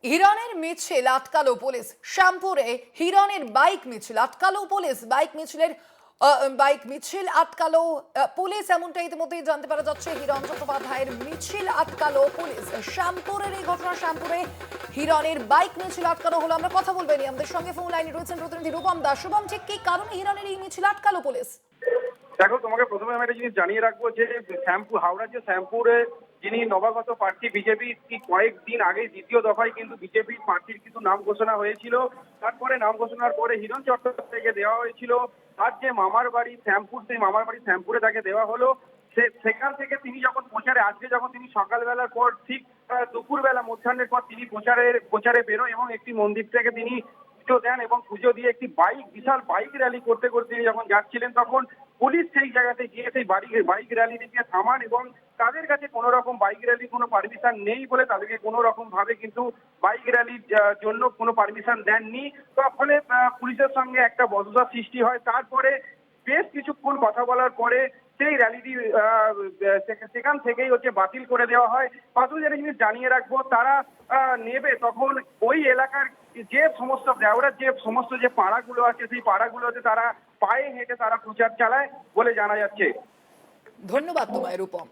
হিরণের মিছিল আটকালো পুলিশ। শ্যামপুরে হিরণের বাইক মিছিল আটকালো পুলিশ। বাইক মিছিল আটকালো পুলিশ, এমনটা ইতিমধ্যেই জানতে পারা যাচ্ছে। হিরণ চট্টোপাধ্যায়ের মিছিল আটকালো পুলিশ। শ্যামপুরের এই ঘটনা, শ্যামপুরে হিরণের বাইক মিছিল আটকানো হলো। আমরা কথা বলবেন, আমাদের সঙ্গে ফোন লাইনে রয়েছেন প্রতিনিধি রূপম দাস। রূপম, ঠিক কি কারণে হিরণের এই মিছিল আটকালো পুলিশ? দেখো, তোমাকে প্রথমে আমি একটা জিনিস জানিয়ে রাখবো যে হাওড়ার যে শ্যামপুরে যিনি নবাগত প্রার্থী বিজেপি, কয়েকদিন আগে দ্বিতীয় দফায় কিন্তু বিজেপি প্রার্থীর কিন্তু নাম ঘোষণা হয়েছিল। তারপরে নাম ঘোষণার পরে হিরণ চট্টোপাধ্যায়কে দেওয়া হয়েছিল তার যে মামার বাড়ি শ্যামপুর, সেই মামার বাড়ি শ্যামপুরে তাকে দেওয়া হলো। সেখান থেকে তিনি যখন প্রচারে, আজকে যখন তিনি সকালবেলার পর ঠিক দুপুরবেলা মধ্যাহ্নের পর তিনি প্রচারে বেরোয় এবং একটি মন্দির থেকে তিনি পুজো দেন এবং পুজো দিয়ে একটি বিশাল বাইক র্যালি করতে করতে তিনি যখন যাচ্ছিলেন, তখন পুলিশ সেই জায়গাতে গিয়ে সেই বাইক র্যালিটিকে থামান এবং তাদের কাছে কোনো রকম বাইক র্যালির কোনো পারমিশন নেই বলে তাদেরকে কোনো রকম ভাবে কিন্তু বাইক র্যালির জন্য কোনো পারমিশন দেননি। ফলে পুলিশের সঙ্গে একটা বচসা সৃষ্টি হয়। তারপরে বেশ কিছুক্ষণ কথা বলার পরে সেই র্যালিটি সেখান থেকেই বাতিল করে দেওয়া হয়। পাশাপাশি একটা জিনিস জানিয়ে রাখবো, তারা নেবে তখন ওই এলাকার যে সমস্ত দেওয়ার যে সমস্ত যে পাড়াগুলো আছে, সেই পাড়াগুলোতে তারা পায়ে হেঁটে তারা প্রচার চালায় বলে জানা যাচ্ছে। ধন্যবাদ তোমায় রূপম।